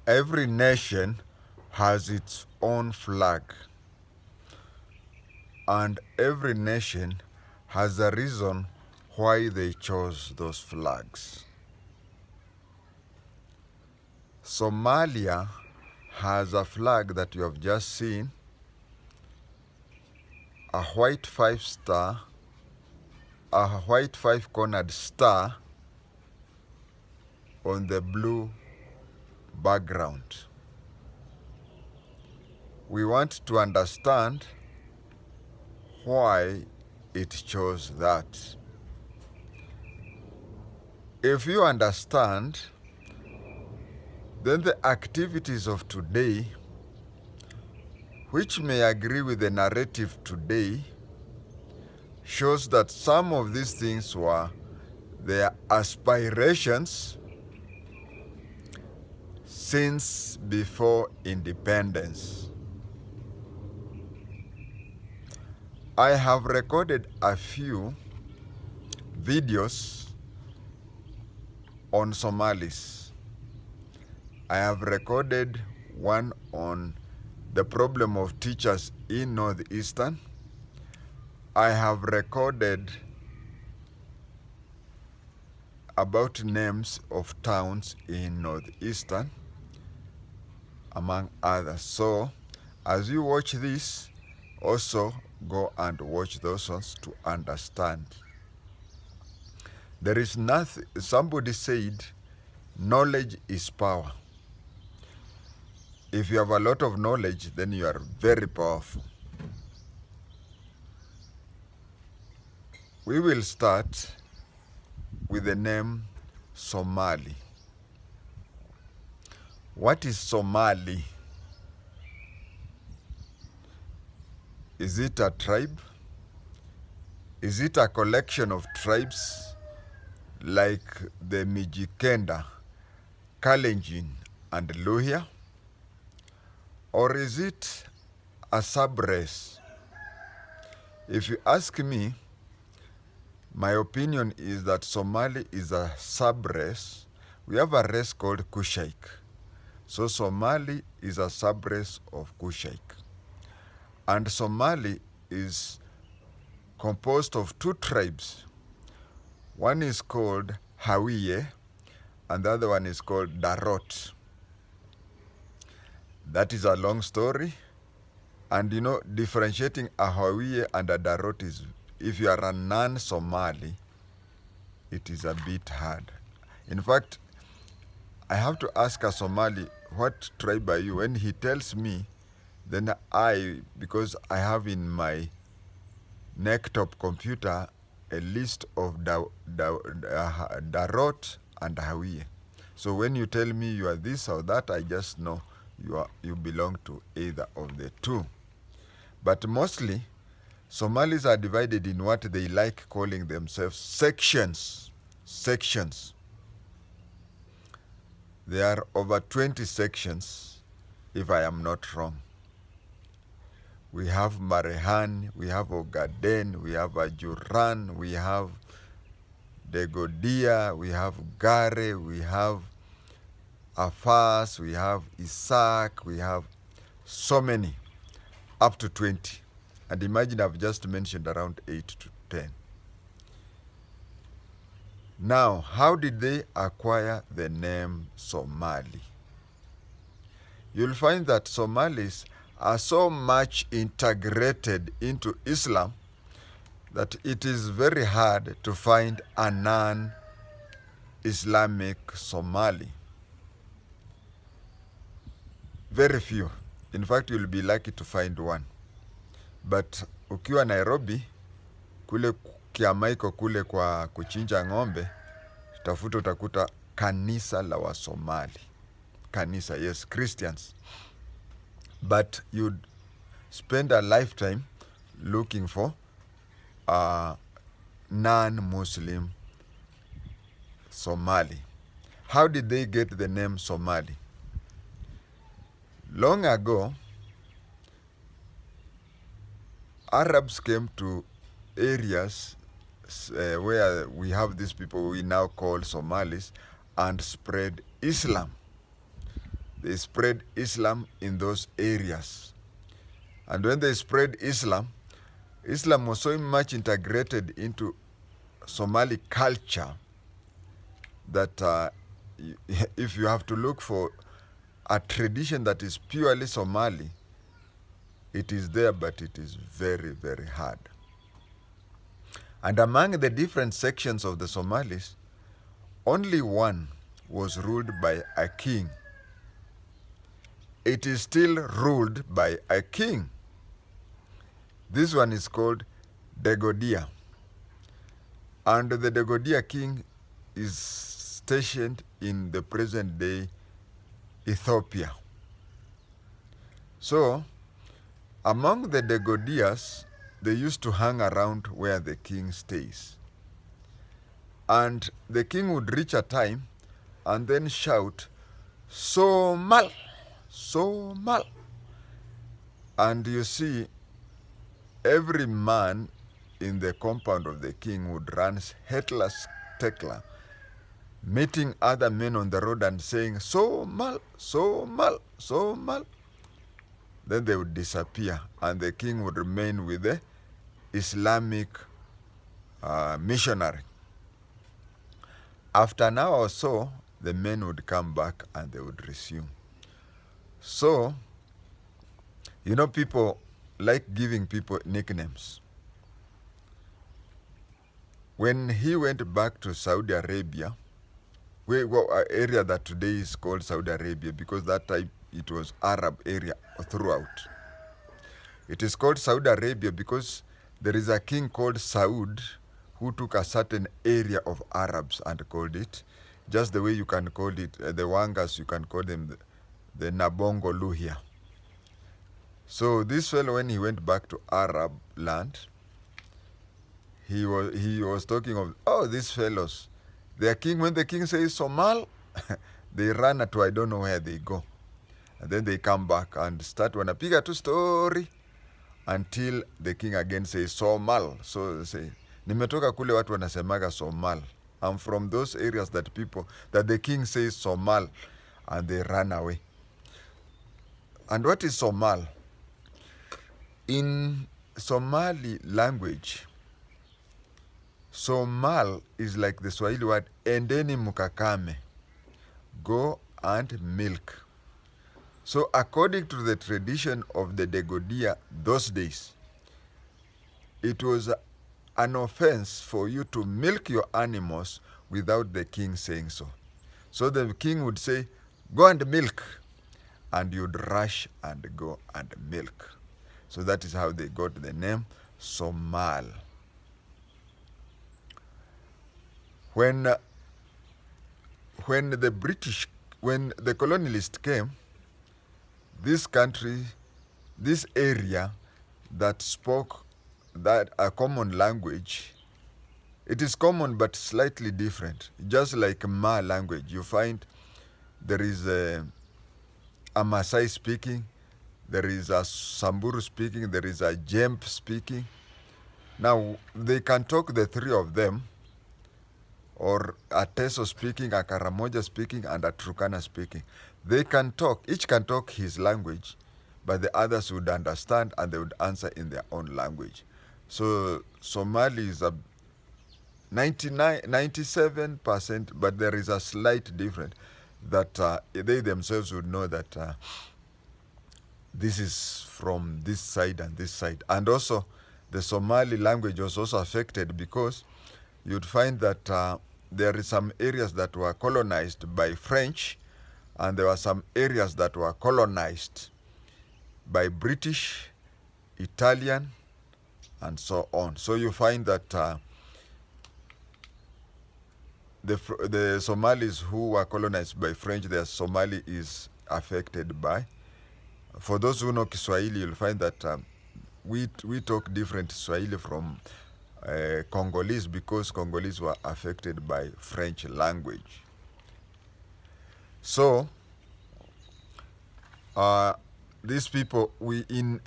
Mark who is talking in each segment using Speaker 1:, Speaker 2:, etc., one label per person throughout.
Speaker 1: Every nation has its own flag, and every nation has a reason why they chose those flags. Somalia has a flag that you have just seen, a white five-cornered star on the blue background. We want to understand why it chose that. If you understand, then the activities of today, which may agree with the narrative today, shows that some of these things were their aspirations since before independence. I have recorded a few videos on Somalis. I have recorded one on the problem of teachers in Northeastern. I have recorded about names of towns in Northeastern, among others. So, as you watch this, also go and watch those ones to understand. There is nothing, somebody said, knowledge is power. If you have a lot of knowledge, then you are very powerful. We will start with the name Somali. What is Somali? Is it a tribe? Is it a collection of tribes like the Mijikenda, Kalenjin, and Luhya? Or is it a sub-race? If you ask me, my opinion is that Somali is a sub-race. We have a race called Kushaik. So Somali is a sub-race of Kushaik. And Somali is composed of two tribes. One is called Hawiye, and the other one is called Darot. That is a long story. And you know, differentiating a Hawiye and a Darot is, if you are a non-Somali, it is a bit hard. In fact, I have to ask a Somali, what tribe are you? When he tells me, then because I have in my neck-top computer a list of Darot and Hawiye. So when you tell me you are this or that, I just know you belong to either of the two. But mostly, Somalis are divided in what they like calling themselves sections. Sections. There are over 20 sections, if I am not wrong. We have Marehan, we have Ogaden, we have Ajuran, we have Degodia, we have Gare, we have Afas, we have Isaac, we have so many, up to 20. And imagine I've just mentioned around 8 to 10. Now, how did they acquire the name Somali? You'll find that Somalis are so much integrated into Islam that it is very hard to find a non-Islamic Somali. Very few. In fact, you'll be lucky to find one. But ukiwa Nairobi, kule Kiamaiko kule kwa kuchinja ng'ombe, tafuta utakuta kanisa la wa Somali. Kanisa, yes, Christians. But you'd spend a lifetime looking for a non-Muslim Somali. How did they get the name Somali? Long ago, Arabs came to areas where we have these people we now call Somalis and spread Islam. they spread Islam in those areas. And when they spread Islam, Islam was so much integrated into Somali culture that if you have to look for a tradition that is purely Somali, it is there, but it is very, very hard. And among the different sections of the Somalis, only one was ruled by a king. It is still ruled by a king. This one is called Degodia. And the Degodia king is stationed in the present day Ethiopia. So, among the Degodias, they used to hang around where the king stays. And the king would reach a time and then shout, Somal, Somal. And you see, every man in the compound of the king would run Hitler, meeting other men on the road and saying, Somal, Somal, Somal. Then they would disappear, and the king would remain with the Islamic missionary. After an hour or so, the men would come back and they would resume. So, you know, people like giving people nicknames. When he went back to Saudi Arabia, an area that today is called Saudi Arabia, because that time it was Arab area throughout. It is called Saudi Arabia because there is a king called Saud who took a certain area of Arabs and called it, just the way you can call it, the Wangas, you can call them the Nabongo Luhia. So this fellow, when he went back to Arab land, he was talking of, oh, these fellows, their king, when the king says Somal, they run to I don't know where they go. And then they come back and start wanapiga tu story until the king again says Somal. So they say, nimetoka kule watu wanasemaga Somal. I'm from those areas that the king says Somal, and they run away. And what is Somal? In Somali language, Somal is like the Swahili word, endeni mukakame, go and milk. So according to the tradition of the Degodia those days, it was an offense for you to milk your animals without the king saying so. So the king would say, go and milk, and you'd rush and go and milk. So that is how they got the name Somal. When the colonialists came, this country, this area that spoke that a common language, it is common but slightly different. Just like Ma language, you find there is a Maasai speaking, there is a Samburu speaking, there is a Jemp speaking. Now, they can talk, the three of them, or a Teso speaking, a Karamoja speaking, and a Turkana speaking. They can talk, each can talk his language, but the others would understand and they would answer in their own language. So Somali is a 97%, but there is a slight difference that they themselves would know that this is from this side and this side. And also, the Somali language was also affected because you'd find that there are some areas that were colonized by French, and there were some areas that were colonized by British, Italian, and so on. So you find that the Somalis who were colonized by French, their Somali is affected by. For those who know Kiswahili, you'll find that we talk different Swahili from Congolese, because Congolese were affected by French language. So these people, in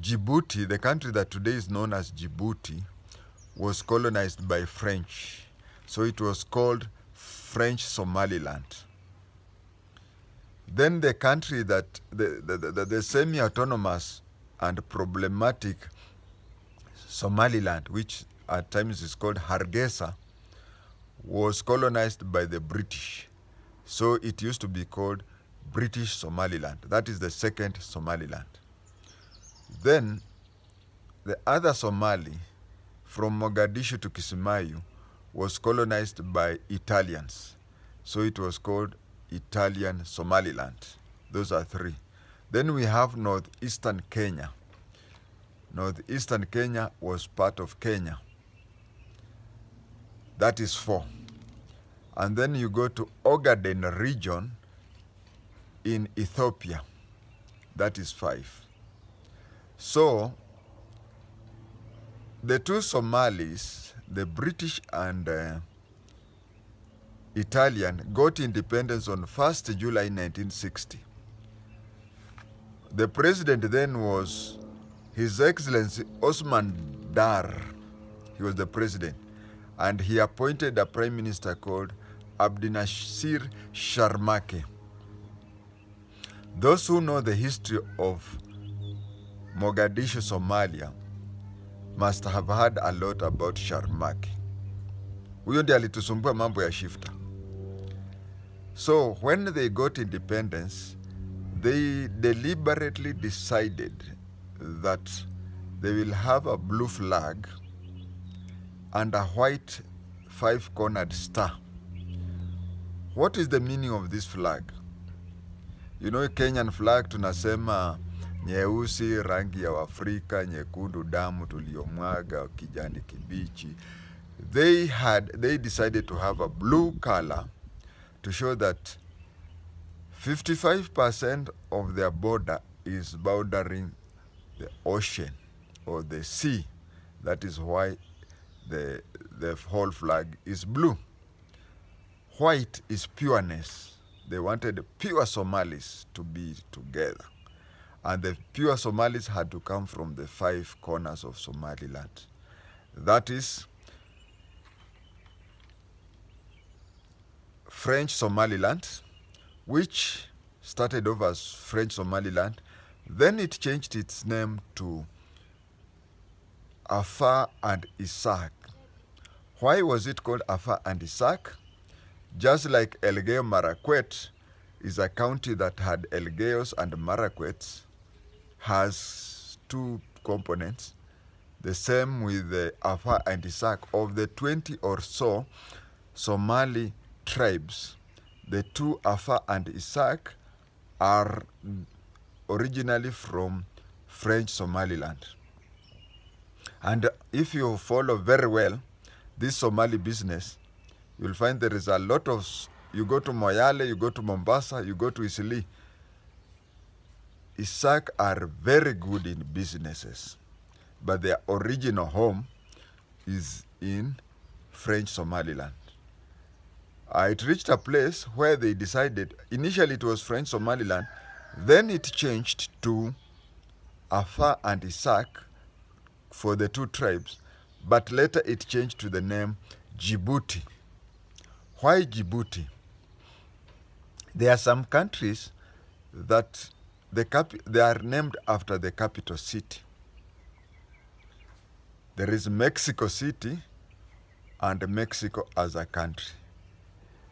Speaker 1: Djibouti, the country that today is known as Djibouti, was colonized by French. So it was called French Somaliland. Then the country that, the semi-autonomous and problematic Somaliland, which at times is called Hargeisa, was colonized by the British. So it used to be called British Somaliland. That is the second Somaliland. Then the other Somali, from Mogadishu to Kismayu, was colonized by Italians. So it was called Italian Somaliland. Those are three. Then we have northeastern Kenya. Northeastern Kenya was part of Kenya. That is 4. And then you go to Ogaden region in Ethiopia. That is 5. So the two Somalis, the British and Italian, got independence on 1st July 1960. The president then was His Excellency Osman Dar. He was the president. And he appointed a prime minister called Abdinasir Sharmake. Those who know the history of Mogadishu, Somalia, must have heard a lot about Sharmake. Huyo ndiye alitusumbua mambo ya shifta. So when they got independence, they deliberately decided that they will have a blue flag and a white 5-cornered star. What is the meaning of this flag? You know, Kenyan flag tunasema nyeusi rangi ya Afrika, nyekundu damu tuliyomwaga, kijani kibichi. They decided to have a blue color to show that 55% of their border is bordering the ocean or the sea. That is why the whole flag is blue. White is pureness. They wanted pure Somalis to be together. And the pure Somalis had to come from the 5 corners of Somaliland. That is French Somaliland, which started off as French Somaliland. Then it changed its name to Afar and Isaac. Why was it called Afar and Isaac? Just like Elgeyo Marakwet is a county that had Elgeyos and Marakwets, has 2 components. The same with the Afar and Isaac. Of the 20 or so Somali tribes, the 2 Afar and Isaac are originally from French Somaliland. And if you follow very well this Somali business, you'll find there is a lot of, you go to Moyale, you go to Mombasa, you go to Isili. Isaac are very good in businesses, but their original home is in French Somaliland. It reached a place where they decided, initially it was French Somaliland, then it changed to Afar and Isaac for the 2 tribes, but later it changed to the name Djibouti. Why Djibouti? There are some countries that they are named after the capital city. There is Mexico City and Mexico as a country.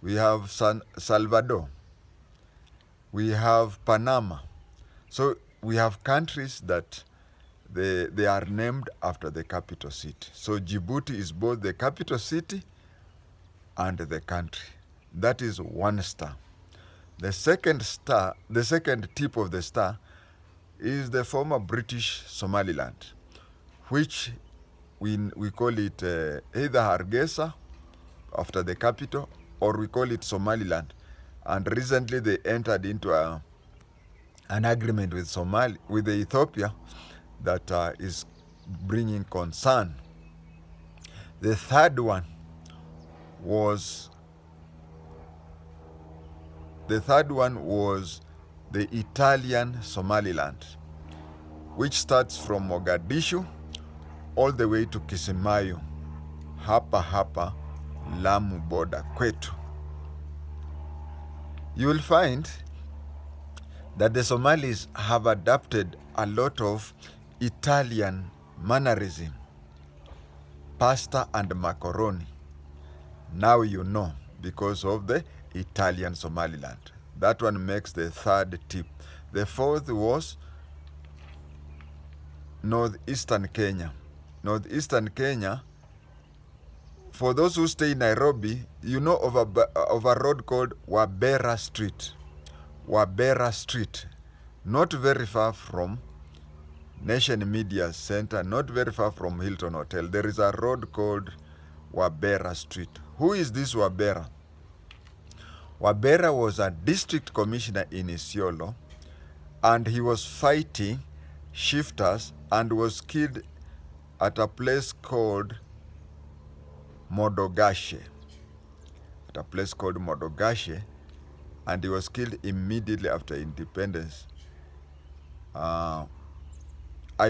Speaker 1: We have San Salvador. We have Panama. So we have countries that they are named after the capital city. So Djibouti is both the capital city and the country. That is 1 star. The second star, the second tip of the star, is the former British Somaliland, which we call it either Hargeisa, after the capital, or we call it Somaliland. And recently they entered into an agreement with Ethiopia that is bringing concern. The third one was the Italian Somaliland, which starts from Mogadishu all the way to Kismayu, hapa Lamu border kwetu. You will find that the Somalis have adopted a lot of Italian mannerism, pasta and macaroni. Now you know, because of the Italian Somaliland. That one makes the third tip. The fourth was northeastern Kenya. Northeastern Kenya, for those who stay in Nairobi, you know of a road called Wabera Street. Wabera Street, not very far from Nation Media Center, not very far from Hilton Hotel. There is a road called Wabera Street. Who is this Wabera? Wabera was a district commissioner in Isiolo, and he was fighting shifters and was killed at a place called Modogashe. At a place called Modogashe, and he was killed immediately after independence. I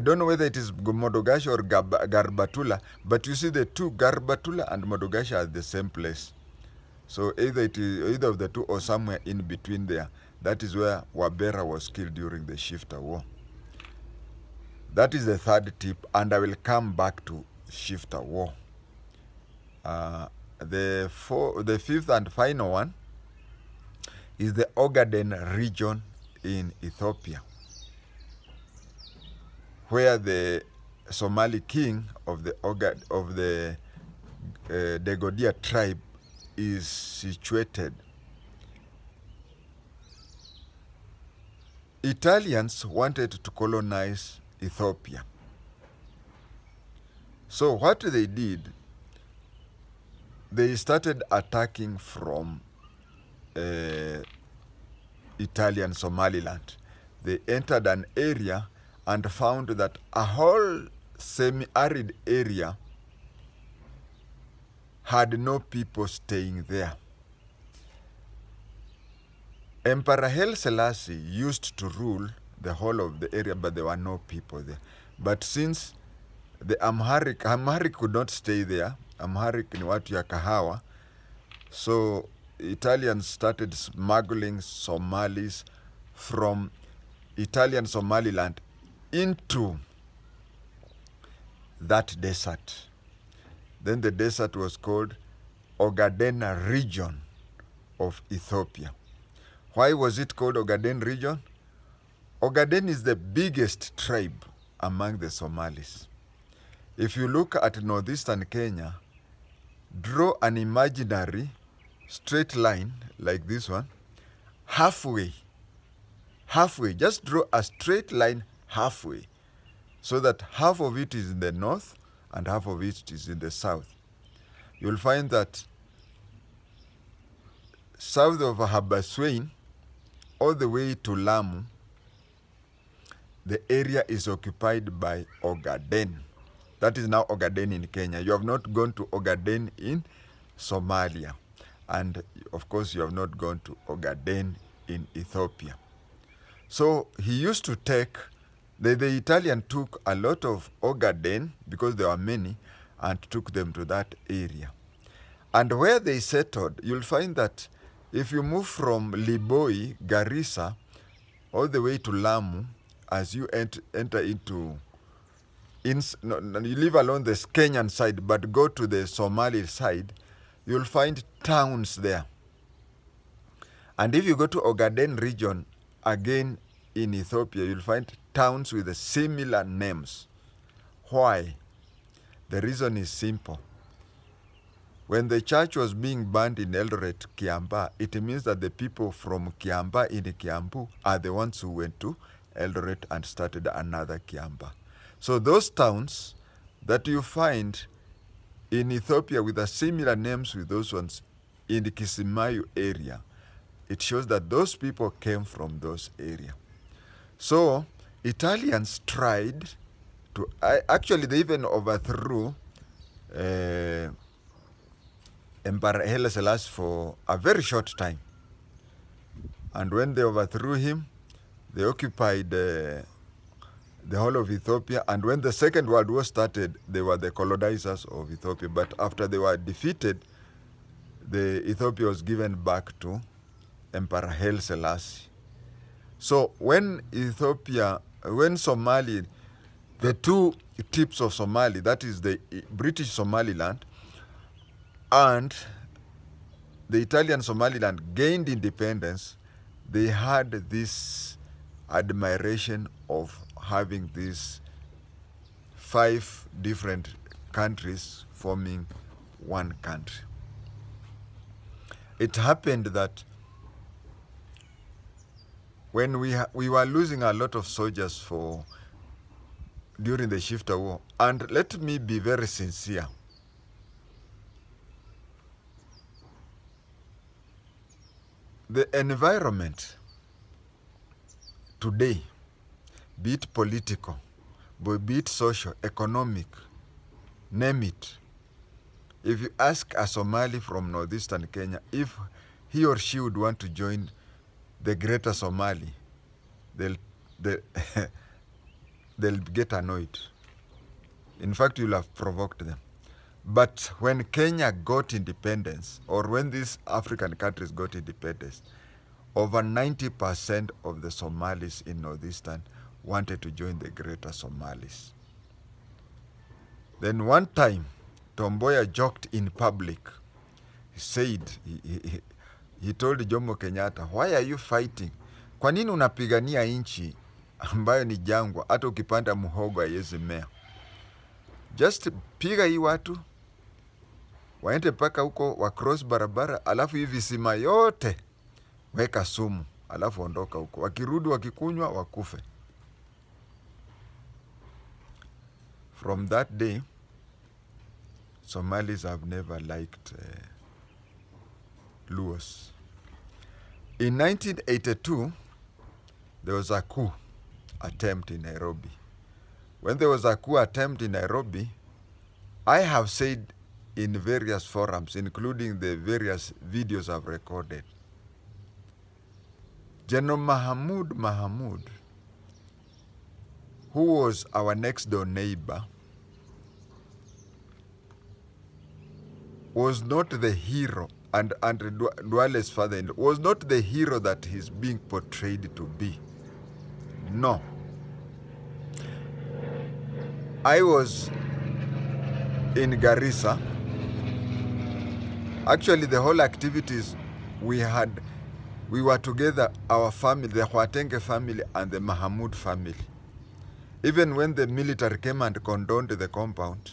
Speaker 1: don't know whether it is Modogashe or Garbatula, but you see the two, Garbatula and Modogashe, are the same place. So either of the two or somewhere in between there. That is where Wabera was killed during the Shifter War. That is the third tip, and I will come back to Shifter War. The fifth and final one is the Ogaden region in Ethiopia, where the Somali king of the Degodia tribe is situated. Italians wanted to colonize Ethiopia. So what they did, they started attacking from Italian Somaliland. They entered an area and found that a whole semi-arid area had no people staying there. Emperor Haile Selassie used to rule the whole of the area, but there were no people there. But since the Amharic could not stay there, Amharic ni watu ya kahawa, so Italians started smuggling Somalis from Italian Somaliland into that desert. Then the desert was called Ogaden region of Ethiopia. Why was it called Ogaden region? Ogaden is the biggest tribe among the Somalis. If you look at northeastern Kenya, draw an imaginary straight line like this one, halfway, just draw a straight line halfway, so that half of it is in the north and half of it is in the south. You'll find that south of Habaswein, all the way to Lamu, the area is occupied by Ogaden. That is now Ogaden in Kenya. You have not gone to Ogaden in Somalia. And of course, you have not gone to Ogaden in Ethiopia. So he used to take, the Italian took a lot of Ogaden, because there were many, and took them to that area. And where they settled, you'll find that if you move from Liboi, Garissa, all the way to Lamu, as you enter into, you live along the Kenyan side, but go to the Somali side, you'll find towns there. And if you go to Ogaden region, again in Ethiopia, you'll find towns with similar names. Why? The reason is simple. When the church was being burned in Eldoret, Kiambaa, it means that the people from Kiambaa in Kiambu are the ones who went to Eldoret and started another Kiambaa. So those towns that you find in Ethiopia with the similar names with those ones in the Kismayu area, it shows that those people came from those areas. So Italians tried to, actually they even overthrew Emperor Haile Selassie for a very short time. And when they overthrew him, they occupied the whole of Ethiopia. And when the Second World War started, they were the colonizers of Ethiopia. But after they were defeated, Ethiopia was given back to Emperor Haile Selassie. So when Somali, the two tips of Somali, that is the British Somaliland and the Italian Somaliland gained independence, they had this admiration of having these 5 different countries forming one country. It happened that when we were losing a lot of soldiers during the Shifta War, and let me be very sincere, the environment today, be it political, be it social, economic, name it. If you ask a Somali from northeastern Kenya if he or she would want to join the greater Somali, they'll get annoyed. In fact, you'll have provoked them. But when Kenya got independence, or when these African countries got independence, over 90% of the Somalis in northeastern wanted to join the greater Somalis. Then one time, Tomboya joked in public. He said, he told Jomo Kenyatta, why are you fighting? Kwa nini unapigania inchi ambayo ni jangwa, hata ukipanda muhogo haiwezi mea? Just piga hii watu, waende paka huko, wa cross barabara, alafu hivi visima yote weka sumu, alafu ondoka huko. Wakirudi wakikunywa wakufe. From that day, Somalis have never liked Luos. In 1982, there was a coup attempt in Nairobi. When there was a coup attempt in Nairobi, I have said in various forums, including the various videos I've recorded, General Mahamud, who was our next door neighbor, was not the hero, and Duale's father-in-law was not the hero that he's being portrayed to be. No. I was in Garissa. Actually, the whole activities we were together, our family, the KHWATENGE family and the Mahamud family. Even when the military came and condoned the compound,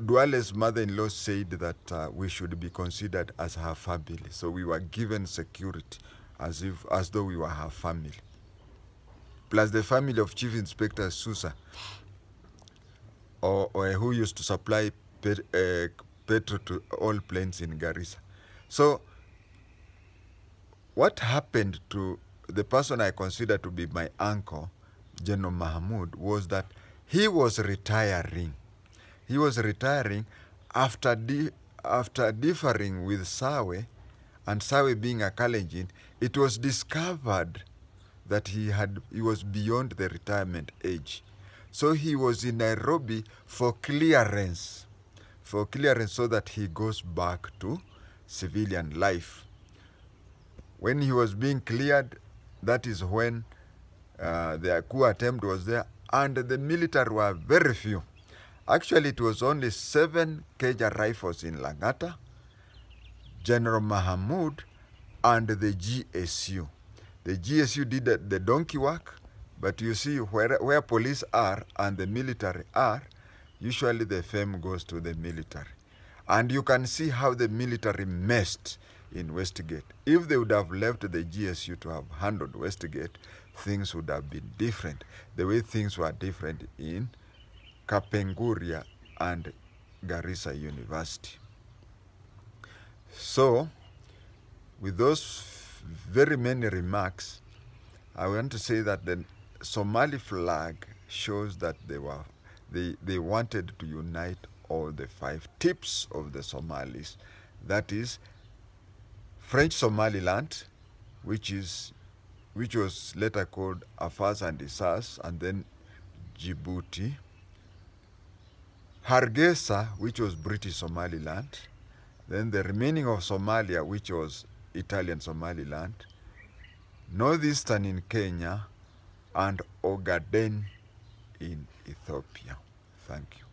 Speaker 1: Duale's mother-in-law said that we should be considered as her family. So we were given security as though we were her family. Plus the family of Chief Inspector Susa, or who used to supply petrol to all planes in Garissa. So what happened to the person I consider to be my uncle, General Mahamud, was that he was retiring. He was retiring after differing with Sawe, and Sawe being a Kalenjin. It was discovered that he was beyond the retirement age. So he was in Nairobi for clearance so that he goes back to civilian life. When he was being cleared, that is when the coup attempt was there, and the military were very few. Actually, it was only 7 Kenya rifles in Langata, General Mahamud, and the GSU. The GSU did the donkey work, but you see where police are and the military are, usually the fame goes to the military. And you can see how the military messed in Westgate. If they would have left the GSU to have handled Westgate, things would have been different. The way things were different in Kapenguria and Garissa University. So, with those very many remarks, I want to say that the Somali flag shows that they wanted to unite all the 5 tips of the Somalis. That is French Somaliland, which was later called Afars and Isas, and then Djibouti. Hargeisa, which was British Somaliland. Then the remaining of Somalia, which was Italian Somaliland. northeastern in Kenya, and Ogaden in Ethiopia. Thank you.